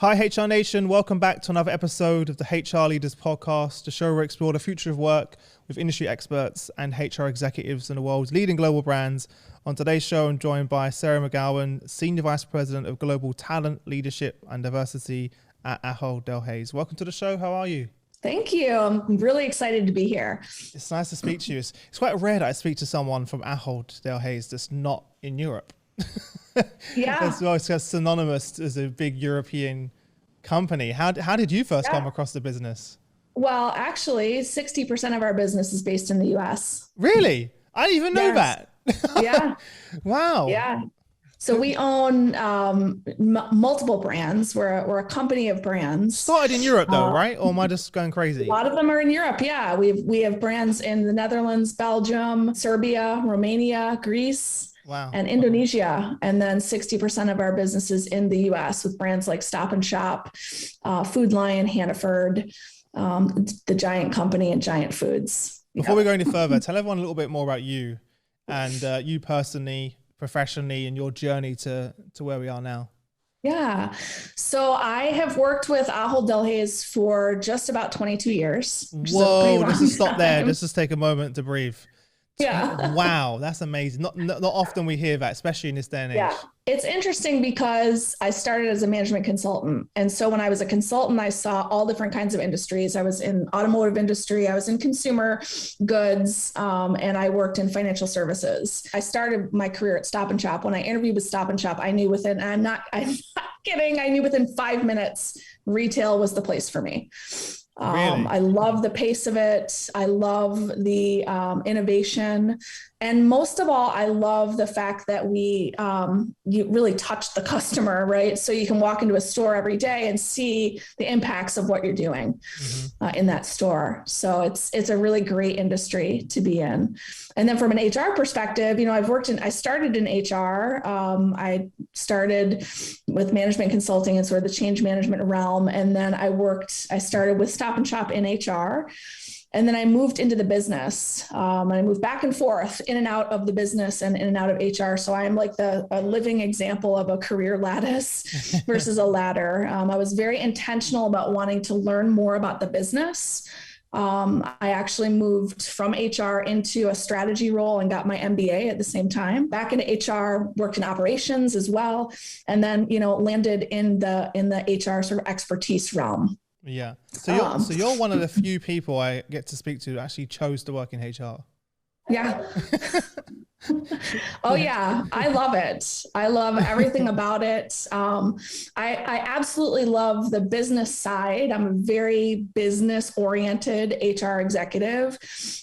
Hi, HR Nation. Welcome back to another episode of the HR Leaders Podcast, the show where we explore the future of work with industry experts and HR executives in the world's leading global brands. On today's show, I'm joined by Sarah McGowan, Senior Vice President of Global Talent, Leadership and Diversity at Ahold Delhaize. Welcome to the show. How are you? Thank you. I'm really excited to be here. It's nice to speak to you. It's quite rare that I speak to someone from Ahold Delhaize that's not in Europe. Yeah. It's synonymous as a big European company. How did you first come across the business? Well, actually, 60% of our business is based in the US. Really? I didn't even know that. Yeah. Wow. Yeah. So we own multiple brands. We're a company of brands. Started in Europe though, right? Or am I just going crazy? A lot of them are in Europe. Yeah. We have brands in the Netherlands, Belgium, Serbia, Romania, Greece. Wow. And Indonesia. And then 60% of our business is in the US with brands like Stop and Shop, Food Lion, Hannaford, the Giant Company, and Giant Foods. Before we go any further, tell everyone a little bit more about you and you personally, professionally, and your journey to where we are now. Yeah. So I have worked with Ahold Delhaize for just about 22 years. Whoa, just stop there. Just take a moment to breathe. Yeah. Wow, that's amazing. Not often we hear that, especially in this day and age. Yeah. It's interesting because I started as a management consultant. And so when I was a consultant, I saw all different kinds of industries. I was in automotive industry, I was in consumer goods, and I worked in financial services. I started my career at Stop and Shop. When I interviewed with Stop and Shop, I knew within, I'm not kidding, I knew within 5 minutes, retail was the place for me. Really? I love the pace of it. I love the innovation. And most of all, I love the fact that you really touch the customer, right? So you can walk into a store every day and see the impacts of what you're doing in that store. So it's a really great industry to be in. And then from an HR perspective, I started in HR. I started with management consulting and sort of the change management realm. And then I started with Stop and Shop in HR. And then I moved into the business and I moved back and forth in and out of the business and in and out of HR. So I'm like a living example of a career lattice versus a ladder. I was very intentional about wanting to learn more about the business. I actually moved from HR into a strategy role and got my MBA at the same time. Back into HR, worked in operations as well, and then landed in the HR sort of expertise realm. Yeah. So you're one of the few people I get to speak to who actually chose to work in HR. Yeah. Oh yeah. I love it. I love everything about it. I absolutely love the business side. I'm a very business oriented HR executive.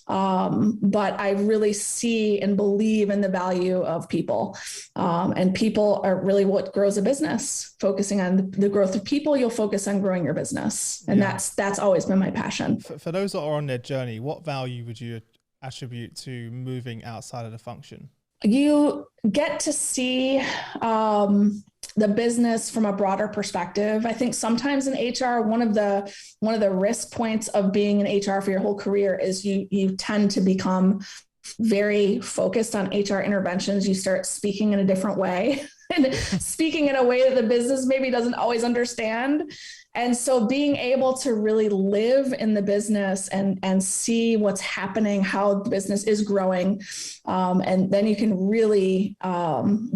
But I really see and believe in the value of people. And people are really what grows a business. Focusing on the growth of people, you'll focus on growing your business. And that's always been my passion. For those that are on their journey, what value would you attribute to moving outside of the function? You get to see the business from a broader perspective. I think sometimes in HR, one of the risk points of being in HR for your whole career is you tend to become very focused on HR interventions. You start speaking in a different way and speaking in a way that the business maybe doesn't always understand. And so being able to really live in the business and see what's happening, how the business is growing, and then you can really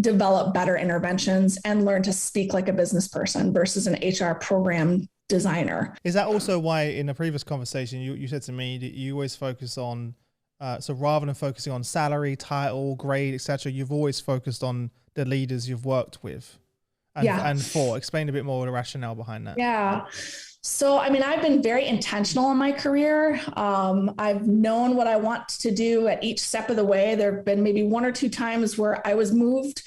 develop better interventions and learn to speak like a business person versus an HR program designer. Is that also why in a previous conversation, you said to me that you always focus on, so rather than focusing on salary, title, grade, etc., you've always focused on the leaders you've worked with? Explain a bit more of the rationale behind that. Yeah. So, I've been very intentional in my career. I've known what I want to do at each step of the way. There have been maybe one or two times where I was moved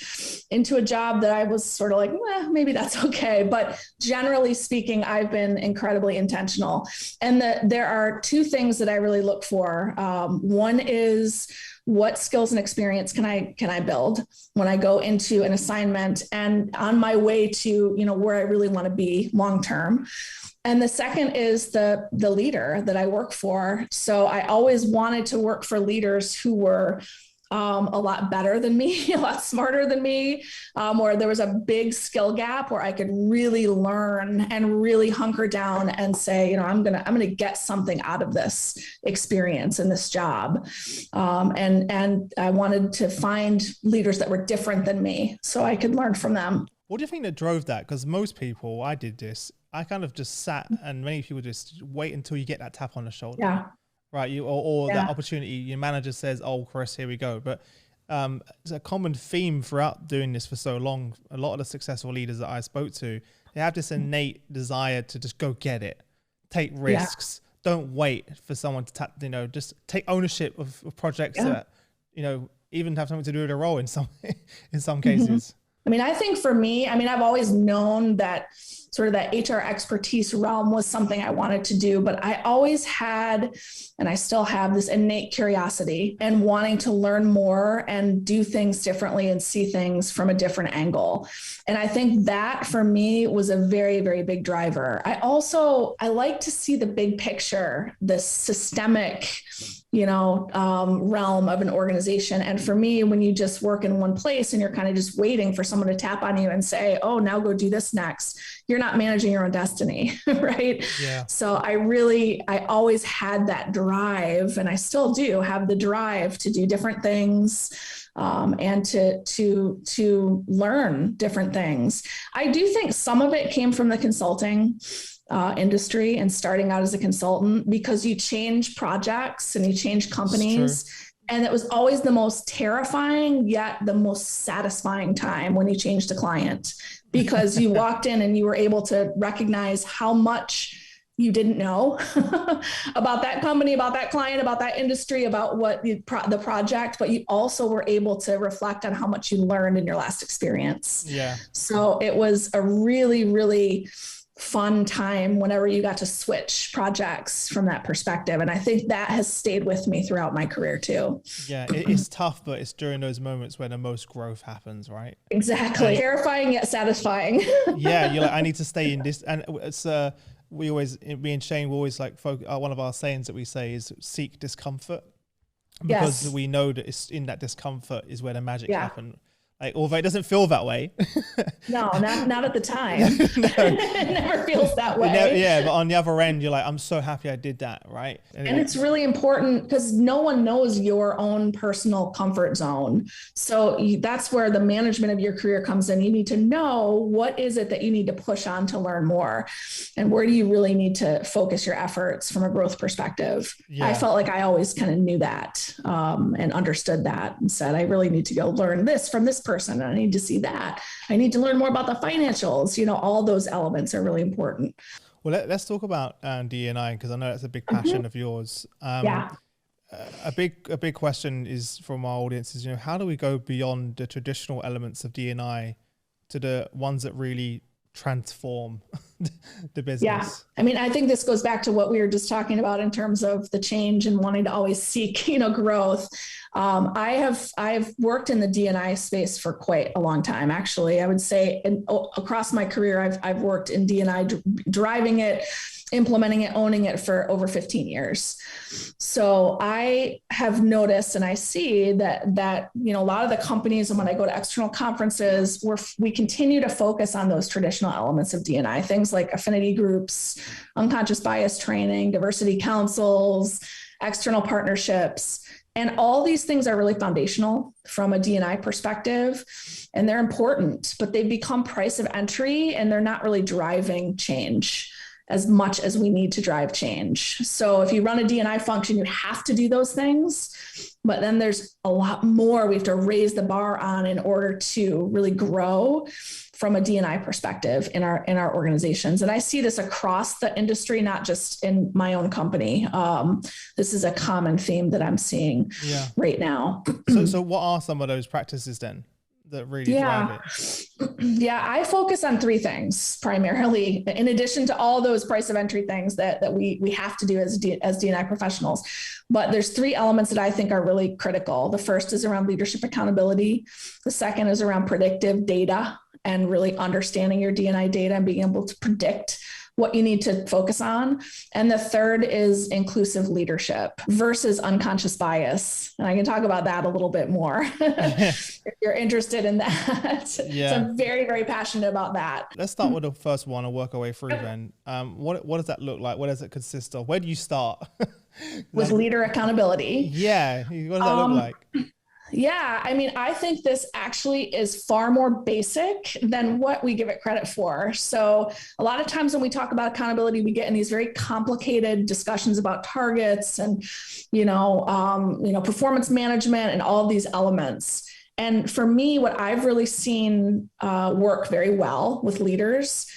into a job that I was sort of like, maybe that's okay. But generally speaking, I've been incredibly intentional. And there are two things that I really look for. One is, what skills and experience can I build when I go into an assignment and on my way to, where I really want to be long-term. And the second is the leader that I work for. So I always wanted to work for leaders who were a lot better than me, a lot smarter than me, where there was a big skill gap where I could really learn and really hunker down and say, I'm gonna get something out of this experience in this job. And I wanted to find leaders that were different than me so I could learn from them. What do you think that drove that? Because most people, I did this, I kind of just sat, and many people just wait until you get that tap on the shoulder. Yeah. Right. Or that opportunity, your manager says, oh, Chris, here we go. But it's a common theme throughout doing this for so long. A lot of the successful leaders that I spoke to, they have this innate desire to just go get it, take risks. Don't wait for someone to tap, just take ownership of projects that, even have something to do with a role in some cases. I mean, I think for me, I've always known that sort of that HR expertise realm was something I wanted to do, but I always had, and I still have, this innate curiosity and wanting to learn more and do things differently and see things from a different angle. And I think that for me was a very, very big driver. I like to see the big picture, the systemic, realm of an organization. And for me, when you just work in one place and you're kind of just waiting for someone to tap on you and say, oh, now go do this next, you're not managing your own destiny, right? Yeah. So I always had that drive, and I still do have the drive to do different things, and to learn different things. I do think some of it came from the consulting industry and starting out as a consultant, because you change projects and you change companies. And it was always the most terrifying, yet the most satisfying time when you changed a client, because you walked in and you were able to recognize how much you didn't know about that company, about that client, about that industry, about what the project, but you also were able to reflect on how much you learned in your last experience. Yeah. So it was a really, really fun time whenever you got to switch projects from that perspective. And I think that has stayed with me throughout my career too. Yeah, it's tough, but it's during those moments where the most growth happens, right? Exactly. Terrifying yet satisfying. Yeah, you're like, I need to stay in this. And it's me and Shane, we always one of our sayings that we say is seek discomfort, because we know that it's in that discomfort is where the magic happens. Like, although it doesn't feel that way. No, not at the time. It never feels that way. But on the other end, you're like, I'm so happy I did that, right? And it's really important because no one knows your own personal comfort zone. So that's where the management of your career comes in. You need to know what is it that you need to push on to learn more, and where do you really need to focus your efforts from a growth perspective. Yeah. I felt like I always kind of knew that and understood that, and said, I really need to go learn this from this person. I need to see that. I need to learn more about the financials. All those elements are really important. Well, let's talk about D&I, because I know that's a big passion of yours. A big question is from our audience is, how do we go beyond the traditional elements of D&I to the ones that really transform the business? Yeah. I think this goes back to what we were just talking about in terms of the change and wanting to always seek, growth. I've worked in the D&I space for quite a long time. Actually, I would say across my career, I've worked in D&I, driving it, implementing it, owning it for over 15 years. So I have noticed, and I see that a lot of the companies, and when I go to external conferences, we continue to focus on those traditional elements of D&I, things like affinity groups, unconscious bias training, diversity councils, external partnerships. And all these things are really foundational from a D&I perspective, and they're important, but they've become price of entry, and they're not really driving change as much as we need to drive change. So if you run a D&I function, you have to do those things, but then there's a lot more we have to raise the bar on in order to really grow from a D&I perspective in our organizations. And I see this across the industry, not just in my own company. This is a common theme that I'm seeing right now. So what are some of those practices then that really drive it? Yeah, I focus on three things primarily, in addition to all those price of entry things that we have to do as D&I professionals. But there's three elements that I think are really critical. The first is around leadership accountability. The second is around predictive data and really understanding your D&I data and being able to predict what you need to focus on. And the third is inclusive leadership versus unconscious bias. And I can talk about that a little bit more if you're interested in that. Yeah. So I'm very, very passionate about that. Let's start with the first one and work our way through then. What does that look like? What does it consist of? Where do you start? With leader accountability. Yeah. What does that look like? Yeah, I mean, I think this actually is far more basic than what we give it credit for. So a lot of times when we talk about accountability, we get in these very complicated discussions about targets and, performance management and all of these elements. And for me, what I've really seen work very well with leaders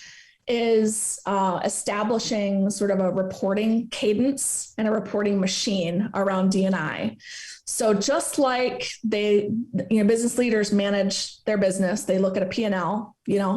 is establishing sort of a reporting cadence and a reporting machine around D&I. So just like business leaders manage their business, they look at a P&L,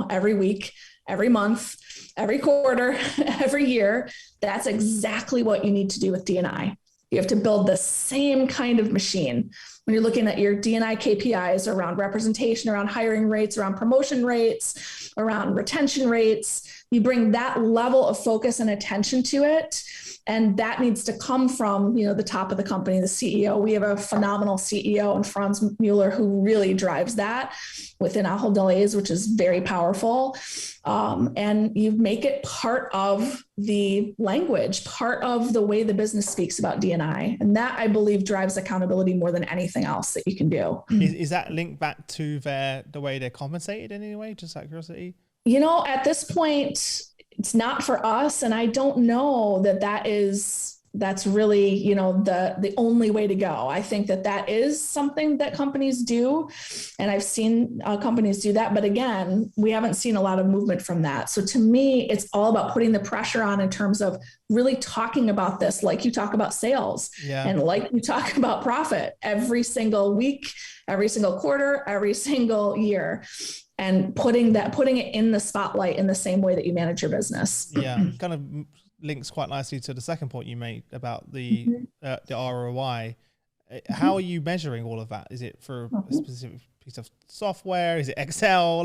every week, every month, every quarter, every year. That's exactly what you need to do with D&I. You have to build the same kind of machine. When you're looking at your D&I KPIs around representation, around hiring rates, around promotion rates, around retention rates, you bring that level of focus and attention to it. And that needs to come from, the top of the company, the CEO. We have a phenomenal CEO in Franz Mueller who really drives that within Ahold Delhaize, which is very powerful. And you make it part of the language, part of the way the business speaks about D&I. And that, I believe, drives accountability more than anything else that you can do. Is that linked back to the way they're compensated in any way? Just out of curiosity? At this point, it's not for us. And I don't know that's really, the only way to go. I think that is something that companies do. And I've seen companies do that. But again, we haven't seen a lot of movement from that. So to me, it's all about putting the pressure on in terms of really talking about this, like you talk about sales and like you talk about profit every single week, every single quarter, every single year. And putting it in the spotlight in the same way that you manage your business. Yeah, kind of links quite nicely to the second point you made about the ROI. How are you measuring all of that? Is it for a specific piece of software? Is it Excel?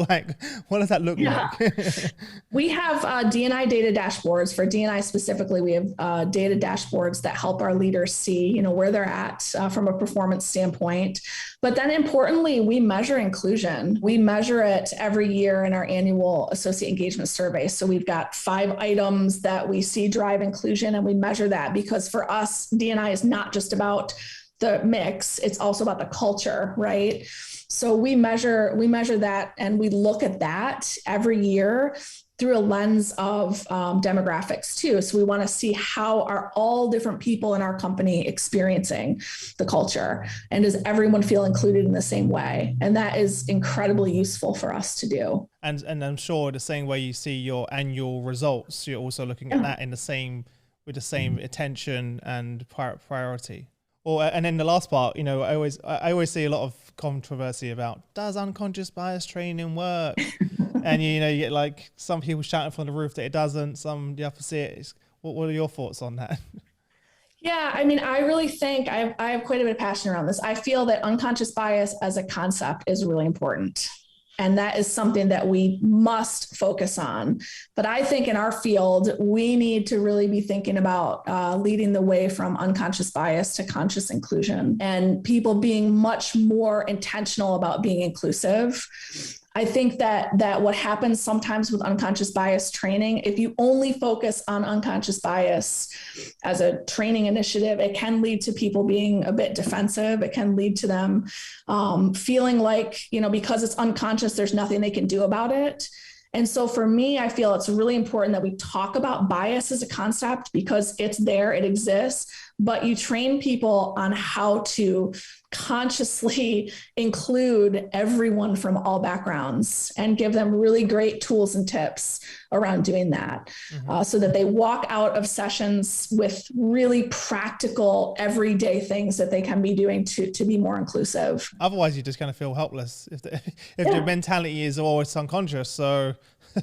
What does that look like? We have D&I data dashboards. For D&I specifically, we have data dashboards that help our leaders see, where they're at from a performance standpoint. But then importantly, we measure inclusion. We measure it every year in our annual associate engagement survey. So we've got 5 items that we see drive inclusion, and we measure that because for us, D&I is not just about the mix, it's also about the culture, right? So we measure that, and we look at that every year through a lens of demographics too. So we want to see how are all different people in our company experiencing the culture, and does everyone feel included in the same way? And that is incredibly useful for us to do. And I'm sure the same way you see your annual results, you're also looking at that with the same attention and priority. And then the last part, I always see a lot of controversy about, does unconscious bias training work? And you get some people shouting from the roof that it doesn't, some the opposite. What are your thoughts on that? Yeah, I mean, I really think I have quite a bit of passion around this. I feel that unconscious bias as a concept is really important. And that is something that we must focus on. But I think in our field, we need to really be thinking about leading the way from unconscious bias to conscious inclusion, and people being much more intentional about being inclusive. I think that what happens sometimes with unconscious bias training, if you only focus on unconscious bias as a training initiative, it can lead to people being a bit defensive. It can lead to them feeling like, because it's unconscious, there's nothing they can do about it. And so for me, I feel it's really important that we talk about bias as a concept because it's there, it exists, but you train people on how to consciously include everyone from all backgrounds and give them really great tools and tips around doing that, so that they walk out of sessions with really practical, everyday things that they can be doing to be more inclusive. Otherwise, you just kind of feel helpless if the mentality is always unconscious. So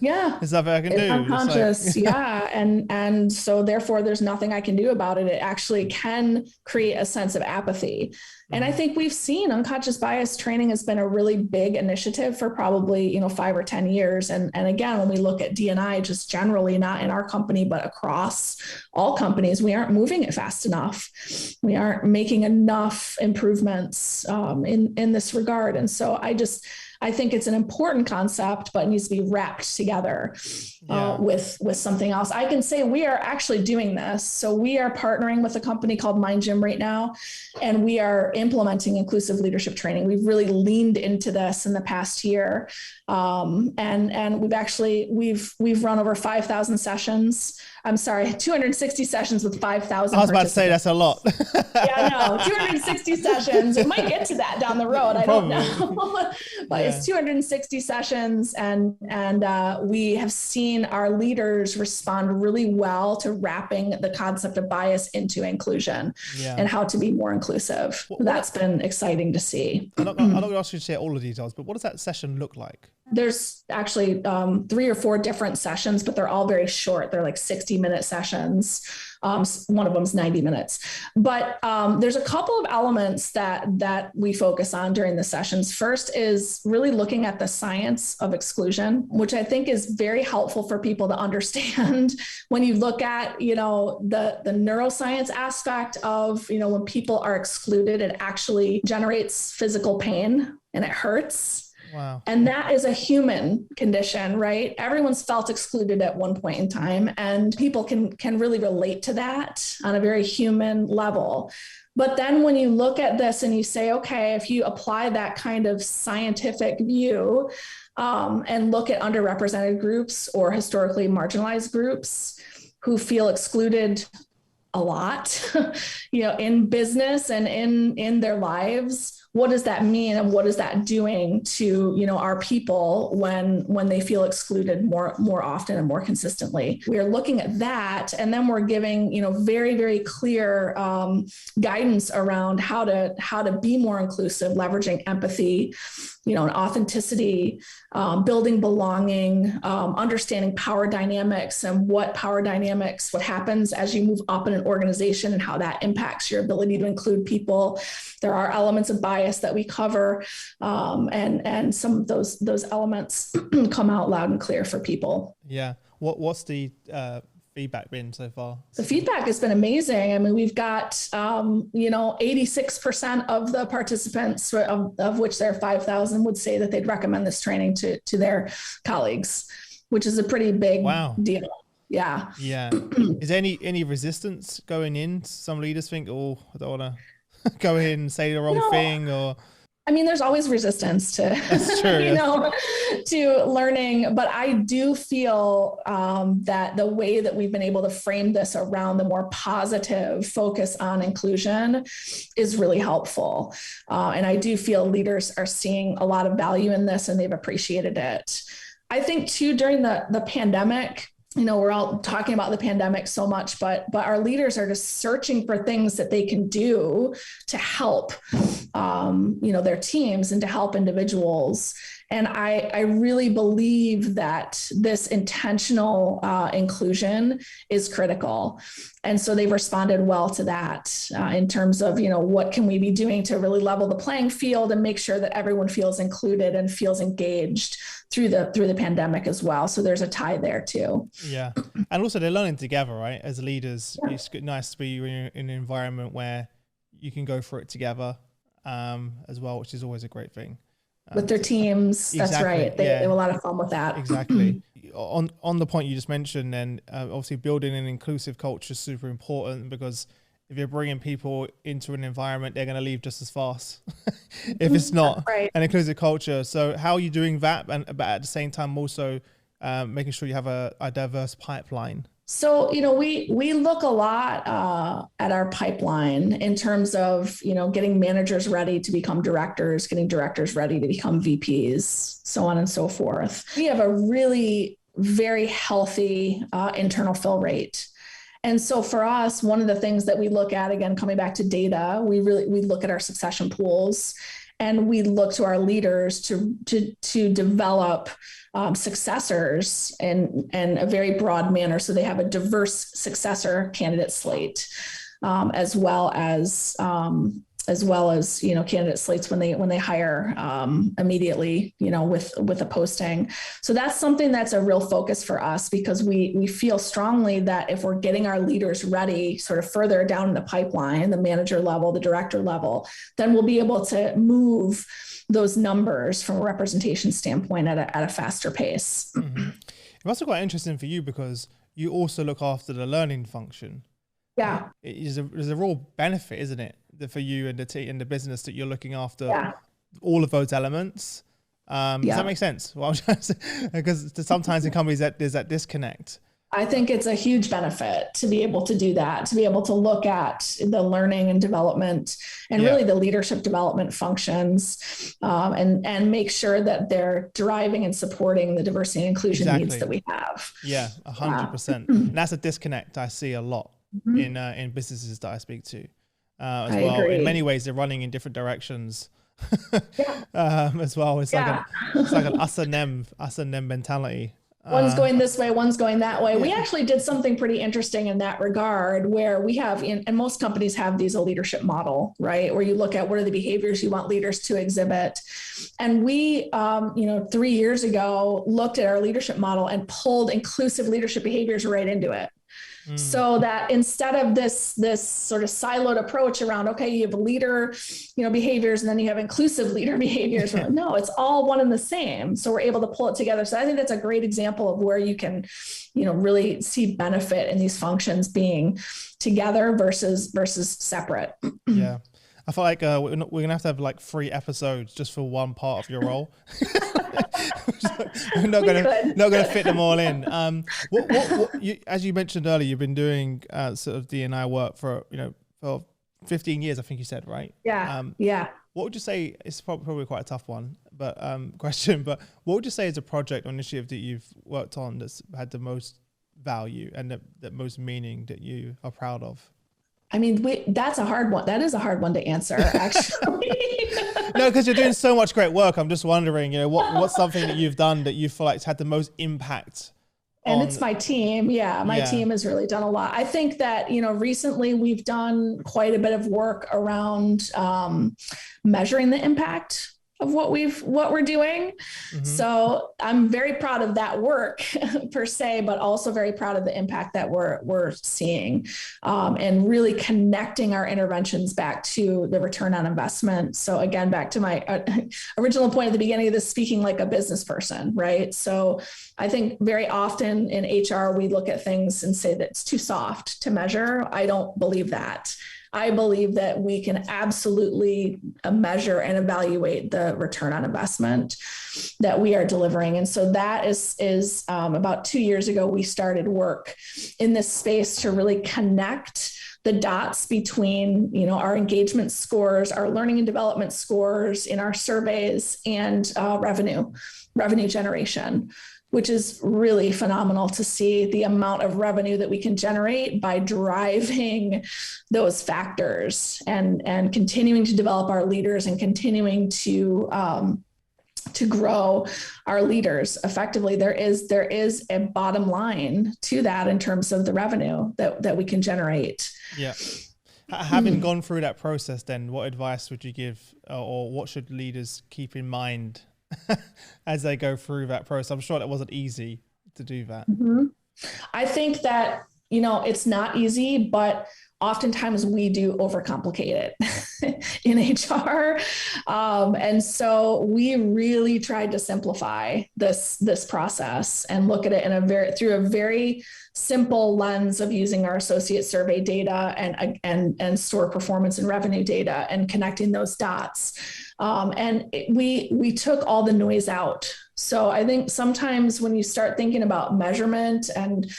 Yeah. There's nothing I can It's do. unconscious. Yeah. And so therefore there's nothing I can do about it. It actually can create a sense of apathy. And I think we've seen unconscious bias training has been a really big initiative for probably, 5 or 10 years. And again, when we look at D&I, just generally not in our company, but across all companies, we aren't moving it fast enough. We aren't making enough improvements in this regard. And so I think it's an important concept, but it needs to be wrapped together with something else. I can say we are actually doing this. So we are partnering with a company called Mind Gym right now, and we are implementing inclusive leadership training. We've really leaned into this in the past year. And we've run over 5,000 sessions. I'm sorry, 260 sessions with 5,000. I was about to say that's a lot. Yeah, no, 260 sessions. We might get to that down the road. I don't know, but it's 260 sessions, and we have seen our leaders respond really well to wrapping the concept of bias into inclusion and how to be more inclusive. That's been exciting to see. I'm not going to ask you to share all the details, but what does that session look like? There's actually 3 or 4 different sessions, but they're all very short. They're like 60-minute sessions. One of them is 90 minutes. But there's a couple of elements that we focus on during the sessions. First is really looking at the science of exclusion, which I think is very helpful for people to understand. When you look at, the neuroscience aspect of, when people are excluded, it actually generates physical pain and it hurts. Wow. And that is a human condition, right? Everyone's felt excluded at one point in time, and people can really relate to that on a very human level. But then when you look at this and you say, okay, if you apply that kind of scientific view and look at underrepresented groups or historically marginalized groups who feel excluded a lot, in business and in their lives, what does that mean? And what is that doing to, our people when they feel excluded more often and more consistently? We are looking at that. And then we're giving, very, very clear guidance around how to be more inclusive, leveraging empathy, and authenticity, building belonging, understanding power dynamics and what happens as you move up in an organization and how that impacts your ability to include people. There are elements of bias that we cover, and some of those elements come out loud and clear for people. Yeah. What's the feedback been so far? The feedback has been amazing. I mean, we've got, 86% of the participants, of which there are 5,000, would say that they'd recommend this training to their colleagues, which is a pretty big deal. Yeah. Yeah. Is there any resistance going in? Some leaders think, oh, I don't want to go in and say the wrong thing, or... I mean, there's always resistance to, That's true, to learning, but I do feel that the way that we've been able to frame this around the more positive focus on inclusion is really helpful. And I do feel leaders are seeing a lot of value in this and they've appreciated it. I think too, during the pandemic, we're all talking about the pandemic so much, but our leaders are just searching for things that they can do to help, their teams and to help individuals. And I really believe that this intentional inclusion is critical. And so they've responded well to that in terms of, what can we be doing to really level the playing field and make sure that everyone feels included and feels engaged through the pandemic as well. So there's a tie there too. Yeah. And also they're learning together, right? As leaders, It's nice to be in an environment where you can go through it together as well, which is always a great thing. With their teams. That's right. They have a lot of fun with that. Exactly. On the point you just mentioned, then obviously building an inclusive culture is super important, because if you're bringing people into an environment, they're going to leave just as fast if it's not an inclusive culture. So how are you doing that? But at the same time, also making sure you have a diverse pipeline. So, we look a lot at our pipeline in terms of, getting managers ready to become directors, getting directors ready to become VPs, so on and so forth. We have a really very healthy internal fill rate. And so for us, one of the things that we look at, again, coming back to data, we look at our succession pools. And we look to our leaders to develop successors in a very broad manner. So they have a diverse successor candidate slate, as well as candidate slates when they hire immediately, with a posting. So that's something that's a real focus for us, because we feel strongly that if we're getting our leaders ready sort of further down in the pipeline, the manager level, the director level, then we'll be able to move those numbers from a representation standpoint at a faster pace. Mm-hmm. It's also quite interesting for you because you also look after the learning function. Yeah. There's a real benefit, isn't it, for you and the team and the business that you're looking after all of those elements. Does that make sense? Well, I'm trying to say, because sometimes in companies there's that disconnect. I think it's a huge benefit to be able to do that, to be able to look at the learning and development and really the leadership development functions, and make sure that they're driving and supporting the diversity and inclusion needs that we have. Yeah, 100%. And that's a disconnect I see a lot in businesses that I speak to as well. Agree. In many ways, they're running in different directions as well. It's like an us and them mentality. One's going this way, one's going that way. We actually did something pretty interesting in that regard, where we have, and most companies have these, a leadership model, right? Where you look at what are the behaviors you want leaders to exhibit. And we, 3 years ago, looked at our leadership model and pulled inclusive leadership behaviors right into it. So that instead of this sort of siloed approach around, okay, you have leader, behaviors, and then you have inclusive leader behaviors. No, it's all one and the same. So we're able to pull it together. So I think that's a great example of where you can, really see benefit in these functions being together versus separate. Yeah. I feel like we're going to have like 3 episodes just for one part of your role. We're not going to fit them all in. As you mentioned earlier, you've been doing sort of D&I work for 15 years, I think you said, right? Yeah. What would you say, it's probably quite a tough one, but question, but what would you say is a project or initiative that you've worked on that's had the most value and the most meaning that you are proud of? I mean, that's a hard one. That is a hard one to answer, actually. No, because you're doing so much great work. I'm just wondering, what's something that you've done that you feel like has had the most impact? And it's my team. Yeah, my team has really done a lot. I think that, recently we've done quite a bit of work around measuring the impact of what we're doing. Mm-hmm. So I'm very proud of that work per se, but also very proud of the impact that we're seeing, and really connecting our interventions back to the return on investment. So again, back to my original point at the beginning of this, speaking like a business person, right? So I think very often in HR, we look at things and say that it's too soft to measure. I don't believe that. I believe that we can absolutely measure and evaluate the return on investment that we are delivering. And so that is about 2 years ago, we started work in this space to really connect the dots between, our engagement scores, our learning and development scores in our surveys, and revenue generation, which is really phenomenal to see the amount of revenue that we can generate by driving those factors and continuing to develop our leaders and continuing to grow our leaders effectively. There is a bottom line to that in terms of the revenue that we can generate. Yeah. Having gone through that process, then what advice would you give, or what should leaders keep in mind as they go through that process? I'm sure that wasn't easy to do that. Mm-hmm. I think that, it's not easy, but oftentimes we do overcomplicate it in HR. And so we really tried to simplify this process and look at it through a very simple lens of using our associate survey data and store performance and revenue data and connecting those dots. We took all the noise out. So I think sometimes when you start thinking about measurement and,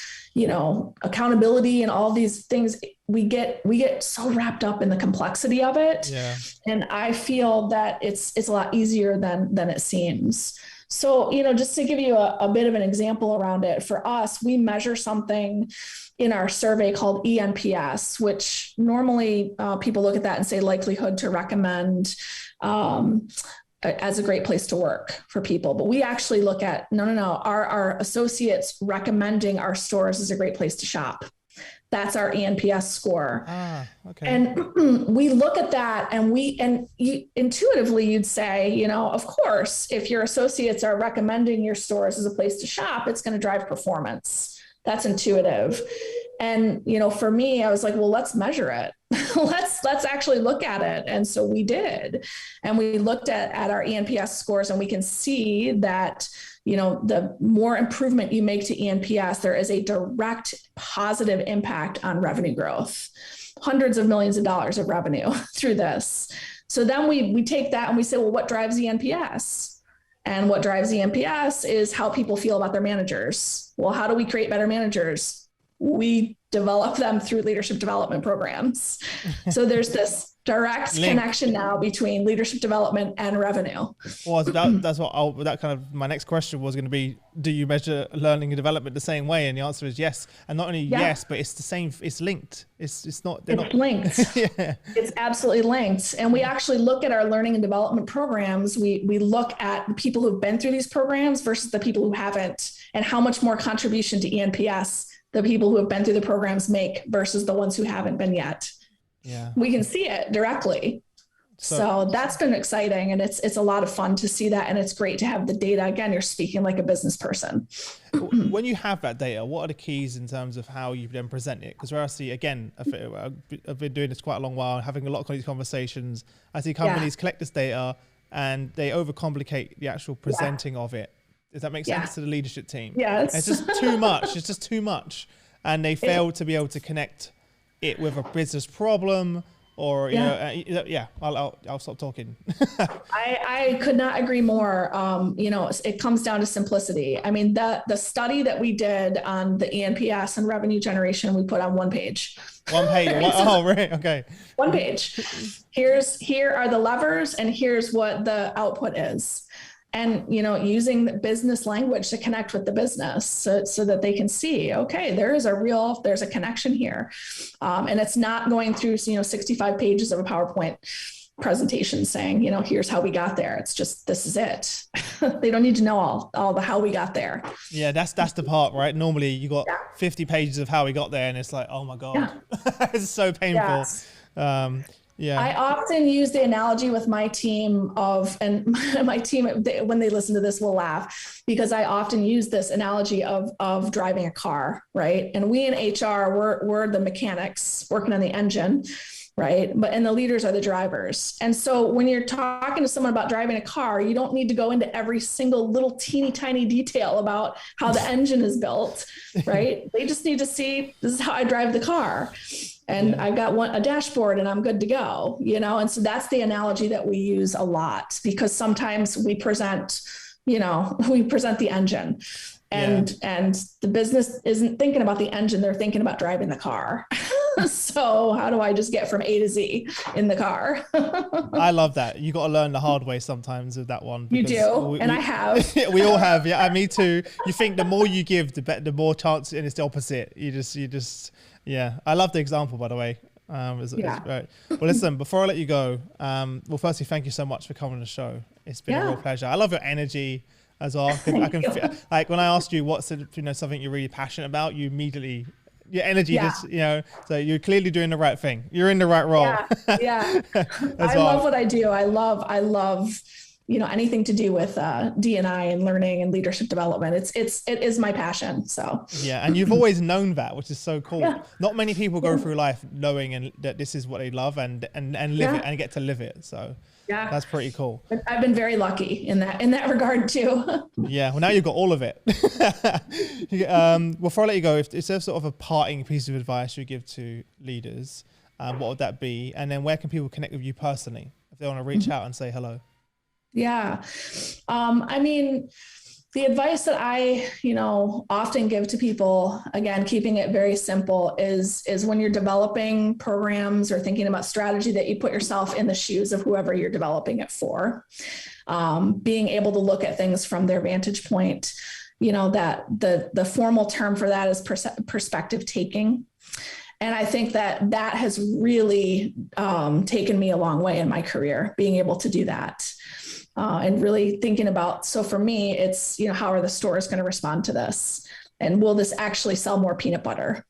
accountability and all these things, we get so wrapped up in the complexity of it. Yeah. And I feel that it's a lot easier than it seems. So, just to give you a bit of an example around it, for us, we measure something in our survey called ENPS, which normally people look at that and say likelihood to recommend as a great place to work for people. But we actually look at, no, our associates recommending our stores as a great place to shop. That's our ENPS score. Okay. And we look at that and intuitively you'd say, of course, if your associates are recommending your stores as a place to shop, it's going to drive performance. That's intuitive. And, for me, I was like, well, let's measure it. let's actually look at it. And so we did. And we looked at our ENPS scores, and we can see that, the more improvement you make to ENPS, there is a direct positive impact on revenue growth, hundreds of millions of dollars of revenue through this. So then we take that and we say, well, what drives ENPS? And what drives ENPS is how people feel about their managers. Well, how do we create better managers? We develop them through leadership development programs. So there's this direct connection now between leadership development and revenue. Well, that's my next question was going to be, do you measure learning and development the same way? And the answer is yes. And not only yes, but it's the same, it's linked. It's linked. Yeah. It's absolutely linked. And we actually look at our learning and development programs. We look at the people who've been through these programs versus the people who haven't, and how much more contribution to ENPS the people who have been through the programs make versus the ones who haven't been yet. Yeah. We can see it directly. So that's been exciting, and it's a lot of fun to see that. And it's great to have the data. Again, you're speaking like a business person. When you have that data, what are the keys in terms of how you then present it? Because where I see, again, I've been doing this quite a long while, having a lot of these conversations. I see companies collect this data and they overcomplicate the actual presenting of it. Does that make sense to the leadership team? Yes. It's just too much. It's just too much. And they fail to be able to connect it with a business problem or, I'll stop talking. I could not agree more. It comes down to simplicity. I mean, the study that we did on the ENPS and revenue generation, we put on one page. One page. Oh, right. Okay. One page. Here are the levers, and here's what the output is. And, using the business language to connect with the business so that they can see, okay, there's a connection here. And it's not going through, 65 pages of a PowerPoint presentation saying, here's how we got there. It's just, this is it. They don't need to know all the how we got there. Yeah, that's the part, right? Normally you got 50 pages of how we got there and it's like, oh my God, it's so painful. Yes. I often use the analogy with my team and my team, when they listen to this, will laugh, because I often use this analogy of driving a car, right? And we in HR, we're the mechanics working on the engine, right? And the leaders are the drivers. And so when you're talking to someone about driving a car, you don't need to go into every single little teeny tiny detail about how the engine is built, right? They just need to see, this is how I drive the car. And I've got a dashboard and I'm good to go, And so that's the analogy that we use a lot, because sometimes we present the engine and the business isn't thinking about the engine. They're thinking about driving the car. So how do I just get from A to Z in the car? I love that. You got to learn the hard way sometimes with that one. You do. I have. We all have. Yeah. Me too. You think the more you give, the more chance, and it's the opposite. You just, I love the example, by the way. It's right. Well, listen, before I let you go, firstly, thank you so much for coming on the show. It's been a real pleasure. I love your energy as well. I can feel, like when I asked you what's something you're really passionate about, you immediately, your energy just, so you're clearly doing the right thing. You're in the right role. I love what I do. I love, anything to do with D&I and learning and leadership development. It is my passion. So and you've always known that, which is so cool. Not many people go through life knowing that this is what they love and live it and get to live it. So that's pretty cool. I've been very lucky in that regard too. Well, now you've got all of it. Before I let you go, if there's sort of a parting piece of advice you give to leaders, what would that be? And then where can people connect with you personally if they want to reach out and say hello? The advice that I, often give to people, again, keeping it very simple, is when you're developing programs or thinking about strategy, that you put yourself in the shoes of whoever you're developing it for. Being able to look at things from their vantage point, that the formal term for that is perspective taking. And I think that has really taken me a long way in my career, being able to do that. And really thinking about, so for me, it's, how are the stores going to respond to this? And will this actually sell more peanut butter?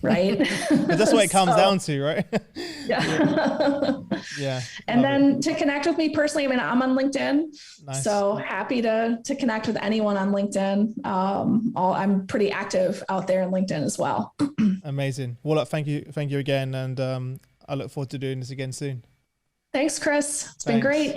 Right. That's what it comes down to, right? Yeah. Yeah. And then to connect with me personally, I'm on LinkedIn. Nice. So happy to connect with anyone on LinkedIn. I'm pretty active out there in LinkedIn as well. Amazing. Well, thank you again. And I look forward to doing this again soon. Thanks, Chris. It's been great.